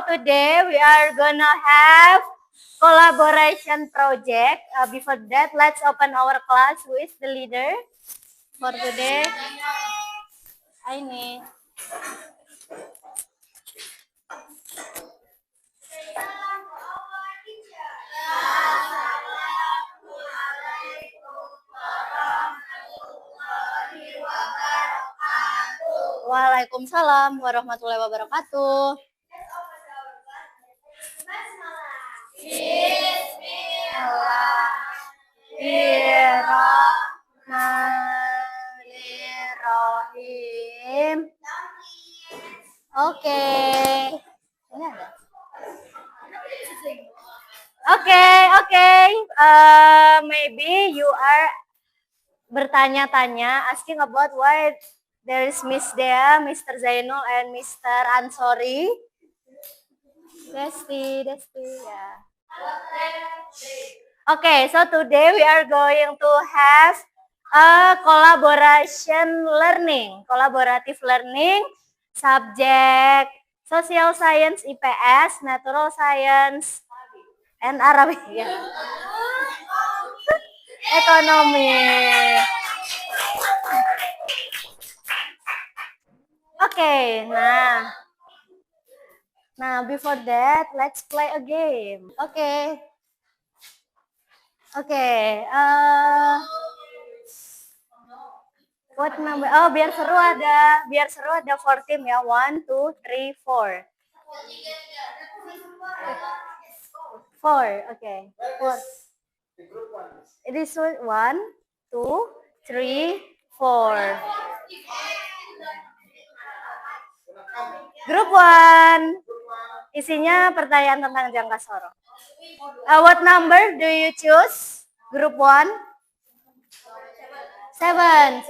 today we are gonna have collaboration project. Before that, let's open our class. Who is the leader for today? Aini. Waalaikumsalam warahmatullahi wabarakatuh. Bismillahirrahmanirrahim. Oke. Ini ada. Oke. Maybe you are bertanya-tanya, asking about why there is Miss Dea, Mr. Zainul, and Mr. Ansori. Desti, ya. Okay, so today we are going to have a collaborative learning, subject social science IPS, natural science, and Arabic. Yeah. Ekonomi. Okay, nah before that, let's play a game. Okay. What number? Oh, biar seru ada 4 tim ya. 1, 2, 3, 4. 4, okay. 4. It is 1, 2, 3, 4. Grup 1. Isinya pertanyaan tentang jangka sorong. What number do you choose? Group 1? 7.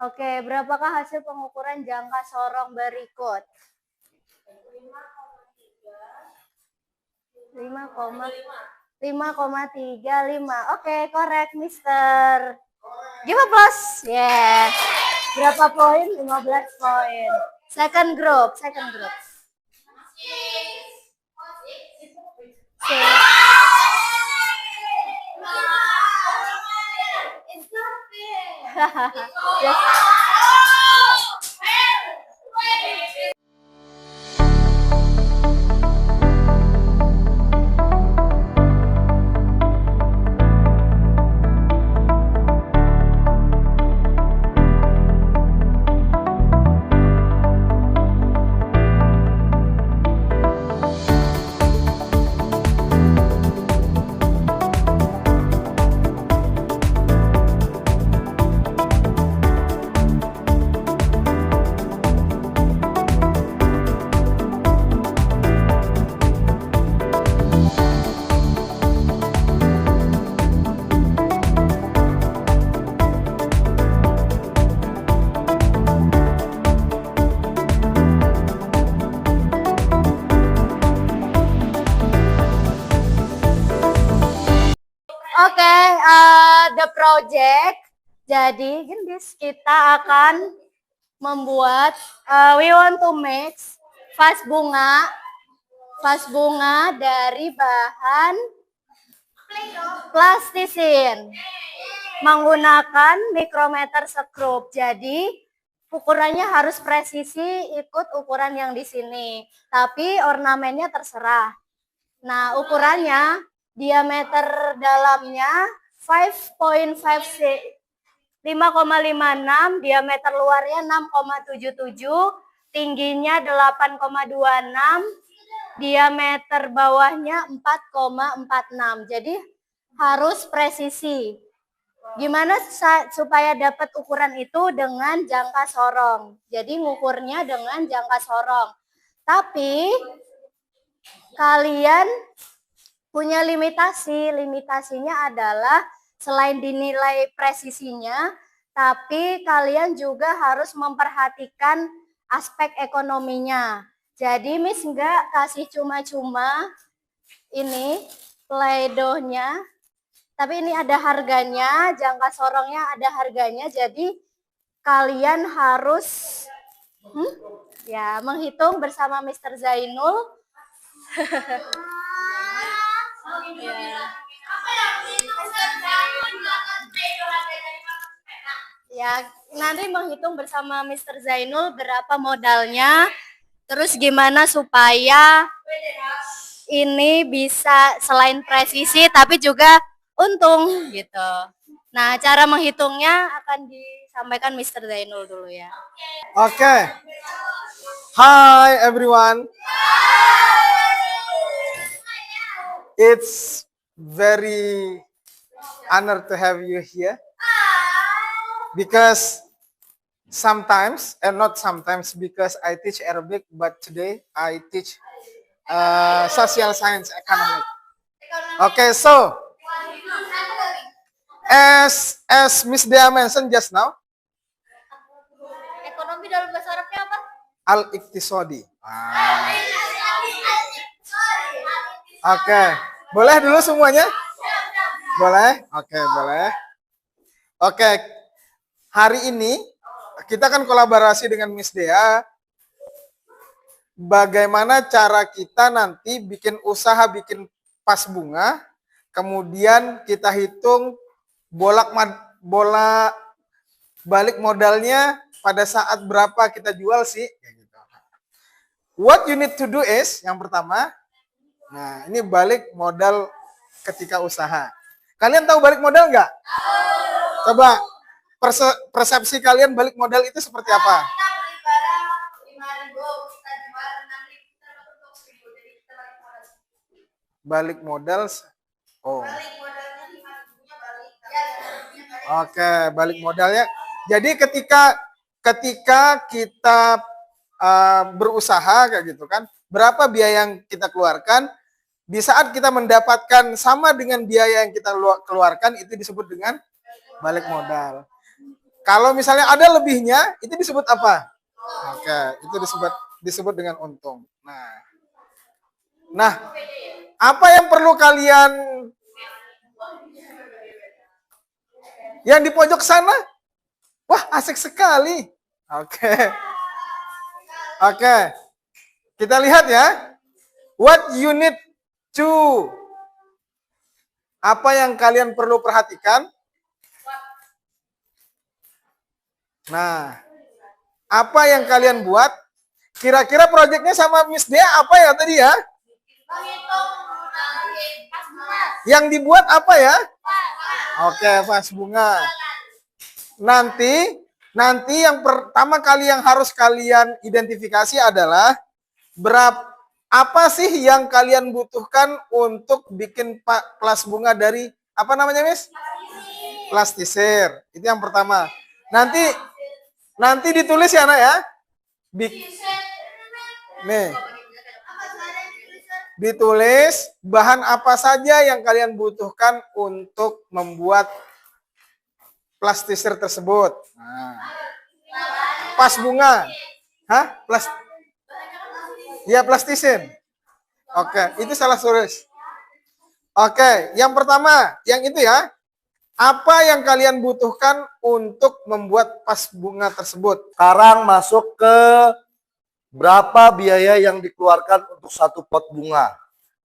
Oke, berapakah hasil pengukuran jangka sorong berikut? 5,35. Oke, correct, Mister. Give a plus. Yeah. Berapa poin? 15 poin. Second group. Yes. The project. Jadi, guys, kita akan membuat we want to make vas bunga dari bahan plastisin menggunakan mikrometer skrup. Jadi, ukurannya harus presisi ikut ukuran yang di sini. Tapi ornamennya terserah. Nah, ukurannya diameter dalamnya 5,56, diameter luarnya 6,77, tingginya 8,26, diameter bawahnya 4,46. Jadi harus presisi. Gimana supaya dapat ukuran itu? Dengan jangka sorong. Jadi ngukurnya dengan jangka sorong. Tapi kalian punya limitasi. Limitasinya adalah selain dinilai presisinya, tapi kalian juga harus memperhatikan aspek ekonominya. Jadi Miss nggak kasih cuma-cuma ini play-doh-nya, tapi ini ada harganya, jangka sorongnya ada harganya. Jadi kalian harus Ya, menghitung bersama Mr. Zainul. Ya, nanti menghitung bersama Mr. Zainul berapa modalnya, terus gimana supaya ini bisa selain presisi tapi juga untung gitu. Nah, cara menghitungnya akan disampaikan Mr. Zainul dulu ya. Okay. Hi everyone. It's very honor to have you here. Because sometimes, and not sometimes, because I teach Arabic, but today I teach social science economic. Okay, so as Miss Dea mentioned just now, Ekonomi dalam bahasa Arabnya apa? Al-Iqtisadi. Oke, boleh dulu semuanya? Boleh? Oke, boleh. Oke, hari ini kita akan kolaborasi dengan Miss Dea. Bagaimana cara kita nanti bikin usaha, bikin pas bunga, kemudian kita hitung bolak balik modalnya pada saat berapa kita jual sih. What you need to do is, yang pertama, nah ini balik modal ketika usaha. Kalian tahu balik modal nggak? Coba persepsi kalian balik modal itu seperti apa? Balik modal, oh. Oke, balik modalnya. Jadi ketika kita berusaha kayak gitu kan, berapa biaya yang kita keluarkan, di saat kita mendapatkan sama dengan biaya yang kita keluarkan, itu disebut dengan balik modal. Kalau misalnya ada lebihnya, itu disebut apa? Oke, itu disebut dengan untung. Nah, apa yang perlu kalian yang di pojok sana? Wah, asik sekali. Oke. Kita lihat ya. What you need to, apa yang kalian perlu perhatikan? Nah, apa yang kalian buat? Kira-kira proyeknya sama Miss Dea apa ya tadi ya? Yang dibuat apa ya? Oke, pas bunga. Nanti yang pertama kali yang harus kalian identifikasi adalah apa sih yang kalian butuhkan untuk bikin kelas bunga dari apa namanya, Miss? Plastisir. Itu yang pertama. Nanti ditulis ya, Nak ya. Nih. Ditulis bahan apa saja yang kalian butuhkan untuk membuat plastisir tersebut. Nah. Pas bunga. Hah? Ya, plastisir. Oke, itu salah tulis. Oke, yang pertama, yang itu ya. Apa yang kalian butuhkan untuk membuat pas bunga tersebut? Sekarang masuk ke berapa biaya yang dikeluarkan untuk satu pot bunga.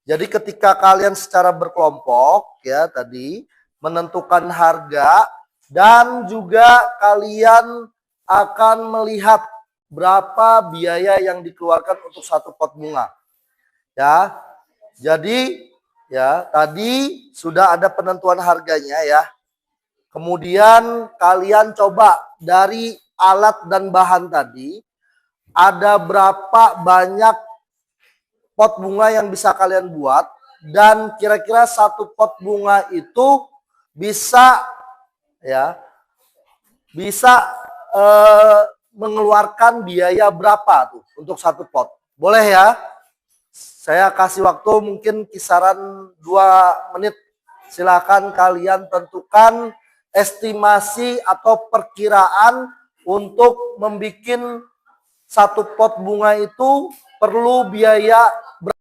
Jadi ketika kalian secara berkelompok ya tadi menentukan harga dan juga kalian akan melihat berapa biaya yang dikeluarkan untuk satu pot bunga. Ya. Jadi ya tadi sudah ada penentuan harganya ya. Kemudian kalian coba dari alat dan bahan tadi, ada berapa banyak pot bunga yang bisa kalian buat, dan kira-kira satu pot bunga itu bisa mengeluarkan biaya berapa tuh untuk satu pot. Boleh ya? Saya kasih waktu mungkin kisaran 2 menit. Silakan kalian tentukan estimasi atau perkiraan untuk membuat satu pot bunga itu perlu biaya berapa.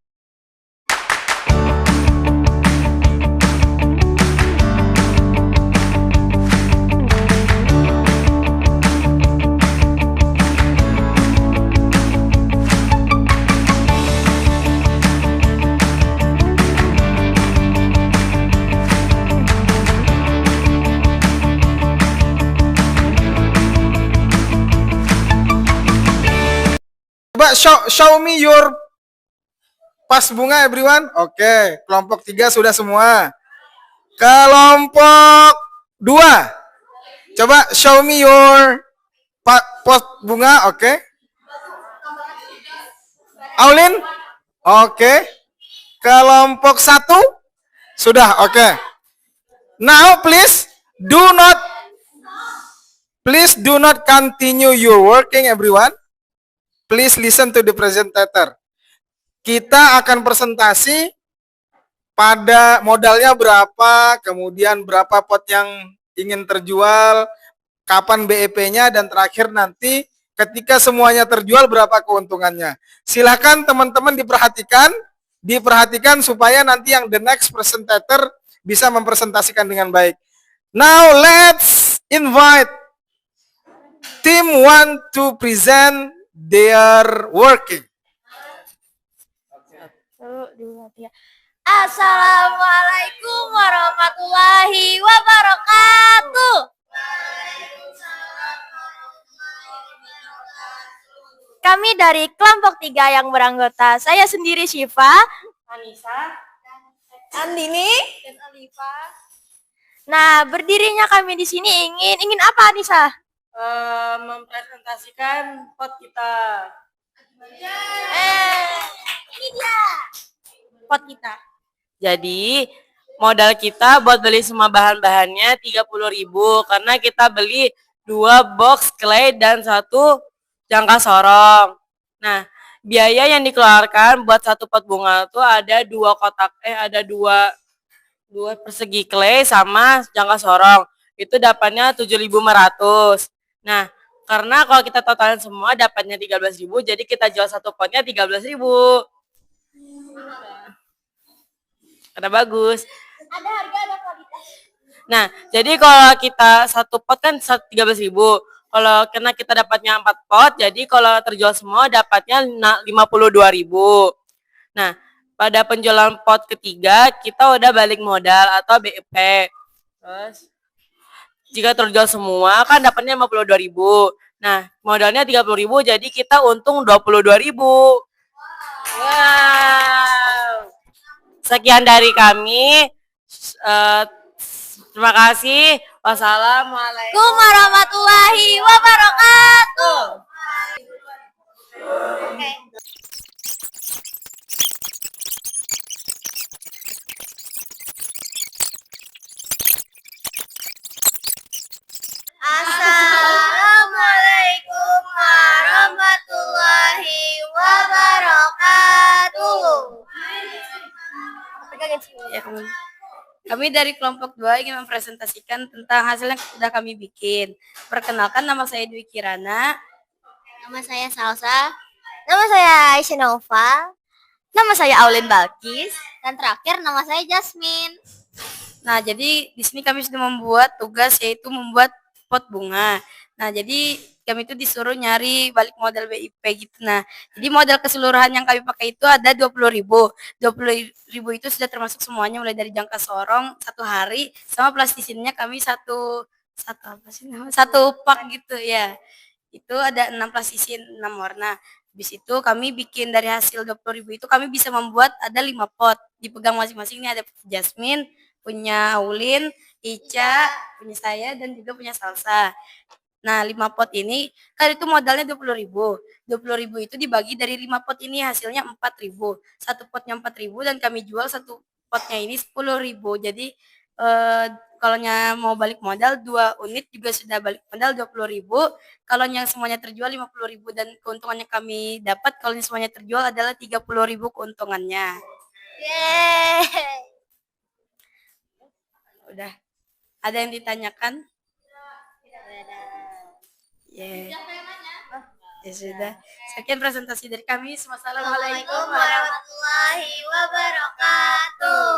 Coba show me your pas bunga everyone. Oke, kelompok 3 sudah semua. Kelompok 2. Coba show me your pot bunga. Oke. Aulin? Oke. Kelompok 1 sudah. Oke. Now please do not continue your working everyone. Please listen to the presenter. Kita akan presentasi pada modalnya berapa, kemudian berapa pot yang ingin terjual, kapan BEP-nya, dan terakhir nanti ketika semuanya terjual berapa keuntungannya. Silakan teman-teman diperhatikan supaya nanti yang the next presenter bisa mempresentasikan dengan baik. Now let's invite team 1 to present their working. Assalamualaikum warahmatullahi wabarakatuh. Kami dari kelompok 3 yang beranggota saya sendiri Syifa, Anissa, Andini, dan Alifa. Nah, berdirinya kami di sini ingin apa, Anissa? Mempresentasikan pot kita. Ini dia pot kita. Jadi modal kita buat beli semua bahan-bahannya 30.000 karena kita beli 2 box clay dan 1 jangka sorong. Nah, biaya yang dikeluarkan buat 1 pot bunga itu ada 2 kotak ada 2 persegi clay sama jangka sorong. Itu dapatnya 7.500. Nah, karena kalau kita totalin semua dapatnya 13.000, jadi kita jual 1 potnya 13.000. Karena bagus. Ada harga, ada kualitas. Nah, jadi kalau kita 1 pot kan 13.000. Kalau karena kita dapatnya 4 pot, jadi kalau terjual semua dapatnya 52.000. Nah, pada penjualan pot ketiga kita udah balik modal atau BEP. Terus jika terjual semua kan dapatnya 52.000. Nah, modalnya 30.000 jadi kita untung 22.000. Wow. Sekian dari kami. Terima kasih. Wassalamualaikum warahmatullahi wabarakatuh. Assalamualaikum warahmatullahi wabarakatuh. Ya, kami dari kelompok 2 ingin mempresentasikan tentang hasil yang sudah kami bikin. Perkenalkan, nama saya Dwi Kirana. Nama saya Salsa. Nama saya Aisyah Nova. Nama saya Aulin Balkis. Dan terakhir nama saya Jasmine. Nah, jadi di sini kami sudah membuat tugas yaitu membuat pot bunga. Nah, jadi kami itu disuruh nyari balik modal BIP gitu. Nah, jadi modal keseluruhan yang kami pakai itu ada 20.000. 20.000 itu sudah termasuk semuanya mulai dari jangka sorong 1 hari sama plastisinnya kami satu pak gitu ya. Itu ada 6 plastisin 6 warna. Habis itu kami bikin dari hasil 20.000 itu kami bisa membuat ada 5 pot. Dipegang masing-masing, ini ada Jasmine, punya Aulin, Ica, punya saya, dan juga punya Salsa. Nah, 5 pot ini kan itu modalnya 20.000. 20.000 itu dibagi dari 5 pot ini hasilnya 4.000. 1 potnya 4.000 dan kami jual 1 potnya ini 10.000. Jadi kalau mau balik modal 2 unit juga sudah balik modal 20.000. Kalau yang semuanya terjual 50.000 dan keuntungannya kami dapat kalau semuanya terjual adalah 30.000 keuntungannya. Yeay. Udah. Ada yang ditanyakan? Ya. Ya sudah. Sekian presentasi dari kami. Assalamualaikum warahmatullahi wabarakatuh.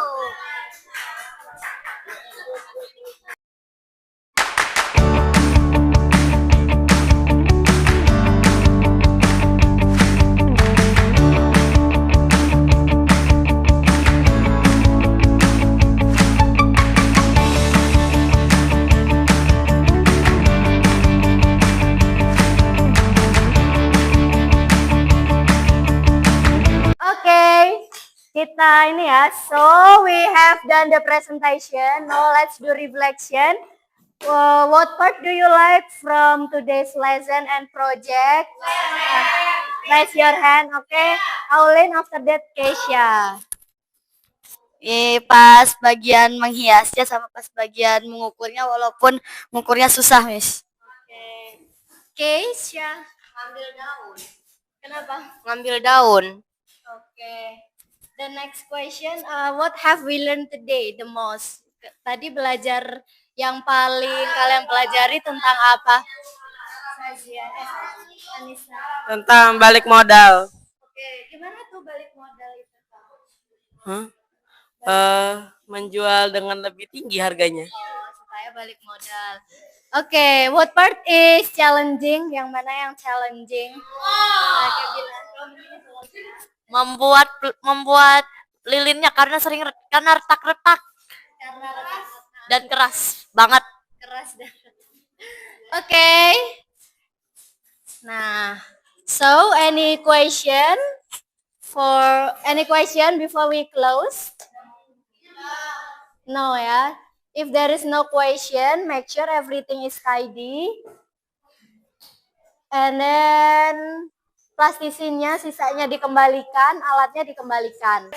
kita ini ya. So we have done the presentation. Now let's do reflection. What part do you like from today's lesson and project? Raise your hand, okay? Aulin, after that Keisha. Pas bagian menghiasnya sama pas bagian mengukurnya, walaupun mengukurnya susah, Miss. Oke. Keisha. Ngambil daun. Kenapa? Ngambil daun. Oke. The next question, what have we learned today the most? Tadi belajar yang paling kalian pelajari tentang apa? Anissa. Tentang balik modal. Oke, gimana tuh balik modal itu? Hah? Menjual dengan lebih tinggi harganya. Oh, supaya balik modal. Oke, what part is challenging? Yang mana yang challenging? membuat lilinnya karena karena retak-retak Karena retak. dan keras banget. Keras dan Oke. Nah, so any question before we close? No ya. If there is no question, make sure everything is tidy. And then plastisinya sisanya dikembalikan, alatnya dikembalikan.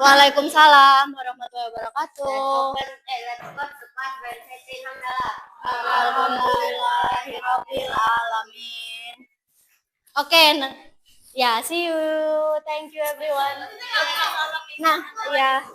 Waalaikumsalam warahmatullahi wabarakatuh. Alhamdulillahirabbil alamin. Oke, ya, see you. Thank you everyone. Nah, ya.